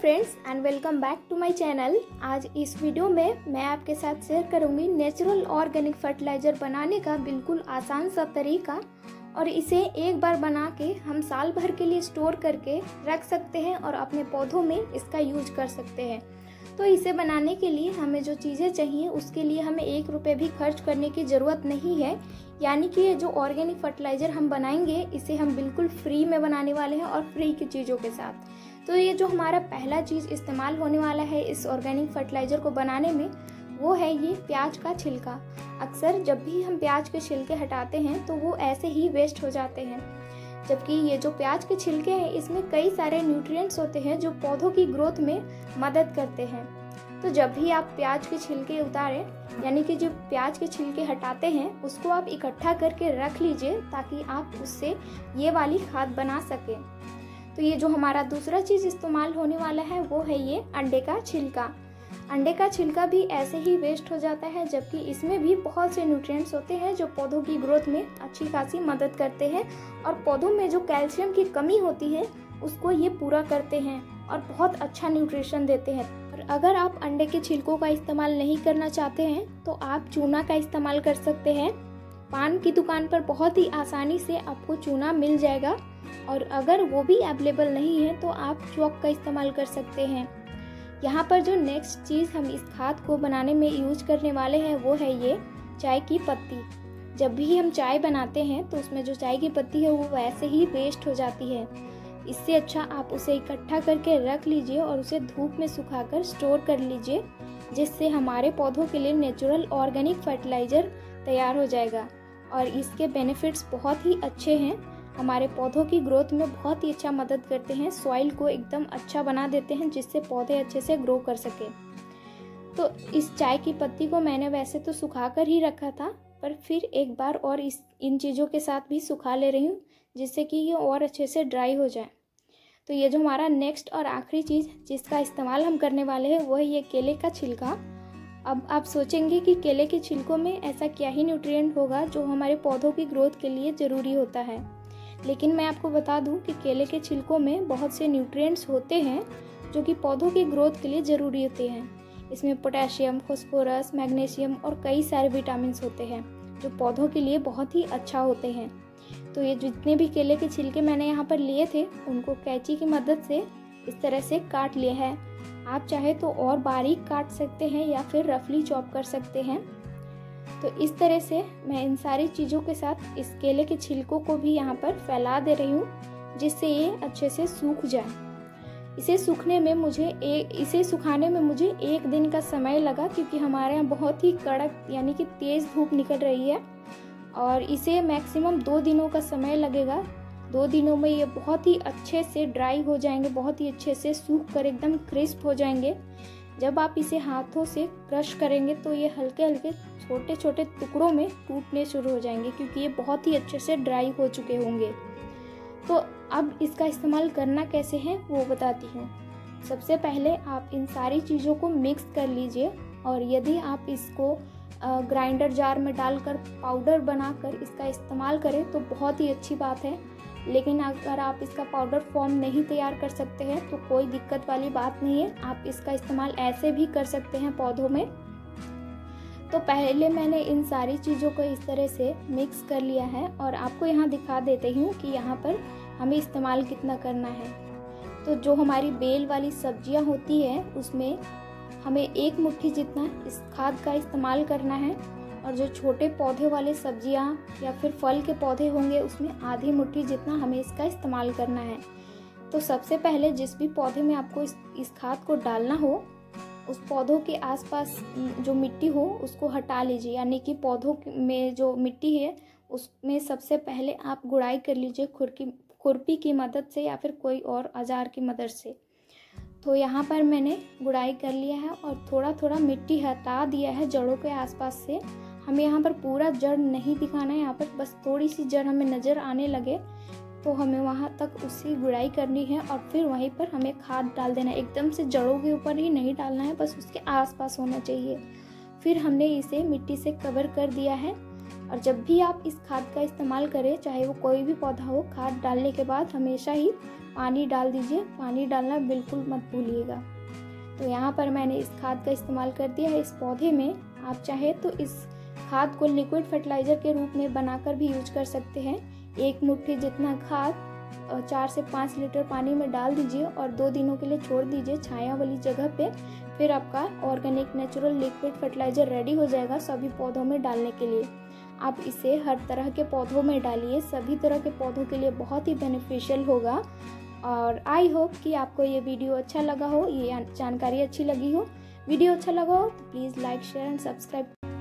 Friends and welcome back to my channel. आज इस video में मैं आपके साथ शेयर करूंगी नेचुरल ऑर्गेनिक फर्टिलाइज़र बनाने का बिल्कुल आसान सा तरीका, और इसे एक बार बना के हम साल भर के लिए स्टोर करके रख सकते हैं और अपने पौधों में इसका यूज कर सकते हैं। तो इसे बनाने के लिए हमें जो चीज़ें चाहिए उसके लिए हमें 1 रुपये भी खर्च करने की ज़रूरत नहीं है। यानी कि ये जो ऑर्गेनिक फर्टिलाइज़र हम बनाएंगे इसे हम बिल्कुल फ्री में बनाने वाले हैं और फ्री की चीज़ों के साथ। तो ये जो हमारा पहला चीज़ इस्तेमाल होने वाला है इस ऑर्गेनिक फर्टिलाइज़र को बनाने में, वो है ये प्याज का छिलका। अक्सर जब भी हम प्याज के छिलके हटाते हैं तो वो ऐसे ही वेस्ट हो जाते हैं, जबकि ये जो प्याज के छिलके हैं इसमें कई सारे न्यूट्रिएंट्स होते हैं जो पौधों की ग्रोथ में मदद करते हैं। तो जब भी आप प्याज के छिलके उतारें, यानी कि जो प्याज के छिलके हटाते हैं उसको आप इकट्ठा करके रख लीजिए ताकि आप उससे ये वाली खाद बना सकें। तो ये जो हमारा दूसरा चीज़ इस्तेमाल होने वाला है वो है ये अंडे का छिलका। अंडे का छिलका भी ऐसे ही वेस्ट हो जाता है, जबकि इसमें भी बहुत से न्यूट्रिएंट्स होते हैं जो पौधों की ग्रोथ में अच्छी खासी मदद करते हैं और पौधों में जो कैल्शियम की कमी होती है उसको ये पूरा करते हैं और बहुत अच्छा न्यूट्रिशन देते हैं। और अगर आप अंडे के छिलकों का इस्तेमाल नहीं करना चाहते हैं तो आप चूना का इस्तेमाल कर सकते हैं। पान की दुकान पर बहुत ही आसानी से आपको चूना मिल जाएगा, और अगर वो भी अवेलेबल नहीं है तो आप चॉक का इस्तेमाल कर सकते हैं। यहाँ पर जो नेक्स्ट चीज़ हम इस खाद को बनाने में यूज करने वाले हैं वो है ये चाय की पत्ती। जब भी हम चाय बनाते हैं तो उसमें जो चाय की पत्ती है वो वैसे ही वेस्ट हो जाती है। इससे अच्छा आप उसे इकट्ठा करके रख लीजिए और उसे धूप में सुखाकर स्टोर कर लीजिए, जिससे हमारे पौधों के लिए नेचुरल ऑर्गेनिक फर्टिलाइज़र तैयार हो जाएगा। और इसके बेनिफिट्स बहुत ही अच्छे हैं, हमारे पौधों की ग्रोथ में बहुत ही अच्छा मदद करते हैं, सॉइल को एकदम अच्छा बना देते हैं जिससे पौधे अच्छे से ग्रो कर सके। तो इस चाय की पत्ती को मैंने वैसे तो सुखा कर ही रखा था, पर फिर एक बार और इन चीज़ों के साथ भी सुखा ले रही हूँ जिससे कि ये और अच्छे से ड्राई हो जाए। तो ये जो हमारा नेक्स्ट और आखिरी चीज़ जिसका इस्तेमाल हम करने वाले हैं वो है ये केले का छिलका। अब आप सोचेंगे कि केले के छिलकों में ऐसा क्या ही न्यूट्रिएंट होगा जो हमारे पौधों की ग्रोथ के लिए ज़रूरी होता है, लेकिन मैं आपको बता दूं कि केले के छिलकों में बहुत से न्यूट्रिएंट्स होते हैं जो कि पौधों की ग्रोथ के लिए ज़रूरी होते हैं। इसमें पोटेशियम, फास्फोरस, मैग्नीशियम और कई सारे विटामिन्स होते हैं जो पौधों के लिए बहुत ही अच्छा होते हैं। तो ये जितने भी केले के छिलके मैंने यहाँ पर लिए थे उनको कैंची की मदद से इस तरह से काट लिया है। आप चाहे तो और बारीक काट सकते हैं या फिर रफली चॉप कर सकते हैं। तो इस तरह से मैं इन सारी चीज़ों के साथ इस केले के छिलकों को भी यहाँ पर फैला दे रही हूँ जिससे ये अच्छे से सूख जाए। इसे सुखाने में मुझे 1 दिन का समय लगा, क्योंकि हमारे यहाँ बहुत ही कड़क यानी कि तेज़ धूप निकल रही है और इसे मैक्सिमम 2 दिनों का समय लगेगा। 2 दिनों में ये बहुत ही अच्छे से ड्राई हो जाएंगे, बहुत ही अच्छे से सूख कर एकदम क्रिस्प हो जाएंगे। जब आप इसे हाथों से क्रश करेंगे तो ये हल्के हल्के छोटे छोटे टुकड़ों में टूटने शुरू हो जाएंगे, क्योंकि ये बहुत ही अच्छे से ड्राई हो चुके होंगे। तो अब इसका इस्तेमाल करना कैसे है वो बताती हूँ। सबसे पहले आप इन सारी चीज़ों को मिक्स कर लीजिए, और यदि आप इसको ग्राइंडर जार में डालकर पाउडर बनाकर इसका इस्तेमाल करें तो बहुत ही अच्छी बात है। लेकिन अगर आप इसका पाउडर फॉर्म नहीं तैयार कर सकते हैं तो कोई दिक्कत वाली बात नहीं है, आप इसका इस्तेमाल ऐसे भी कर सकते हैं पौधों में। तो पहले मैंने इन सारी चीज़ों को इस तरह से मिक्स कर लिया है और आपको यहाँ दिखा देती हूँ कि यहाँ पर हमें इस्तेमाल कितना करना है। तो जो हमारी बेल वाली सब्जियाँ होती है उसमें हमें 1 मुट्ठी जितना इस खाद का इस्तेमाल करना है, और जो छोटे पौधे वाले सब्जियां या फिर फल के पौधे होंगे उसमें आधी मुट्ठी जितना हमें इसका इस्तेमाल करना है। तो सबसे पहले जिस भी पौधे में आपको इस खाद को डालना हो उस पौधों के आसपास जो मिट्टी हो उसको हटा लीजिए, यानी कि पौधों में जो मिट्टी है उसमें सबसे पहले आप गुड़ाई कर लीजिए खुरपी की मदद से या फिर कोई और औजार की मदद से। तो यहाँ पर मैंने गुड़ाई कर लिया है और थोड़ा थोड़ा मिट्टी हटा दिया है जड़ों के आसपास से। हमें यहाँ पर पूरा जड़ नहीं दिखाना है, यहाँ पर बस थोड़ी सी जड़ हमें नज़र आने लगे तो हमें वहाँ तक उसकी गुड़ाई करनी है और फिर वहीं पर हमें खाद डाल देना है। एकदम से जड़ों के ऊपर ही नहीं डालना है, बस उसके आसपास होना चाहिए। फिर हमने इसे मिट्टी से कवर कर दिया है और जब भी आप इस खाद का इस्तेमाल करें, चाहे वो कोई भी पौधा हो, खाद डालने के बाद हमेशा ही पानी डाल दीजिए। पानी डालना बिल्कुल मत भूलिएगा। तो यहाँ पर मैंने इस खाद का इस्तेमाल कर दिया है इस पौधे में। आप चाहे तो इस खाद को लिक्विड फर्टिलाइज़र के रूप में बनाकर भी यूज कर सकते हैं। 1 मुट्ठी जितना खाद 4 से 5 लीटर पानी में डाल दीजिए और 2 दिनों के लिए छोड़ दीजिए छाया वाली जगह पे। फिर आपका organic natural liquid fertiliser ready हो जाएगा सभी पौधों में डालने के लिए। आप इसे हर तरह के पौधों में डालिए, सभी तरह के पौधों के लिए बहुत ही बेनिफिशियल होगा। और आई होप कि आपको ये वीडियो अच्छा लगा हो, ये जानकारी अच्छी लगी हो। वीडियो अच्छा लगा हो तो please like, share and subscribe.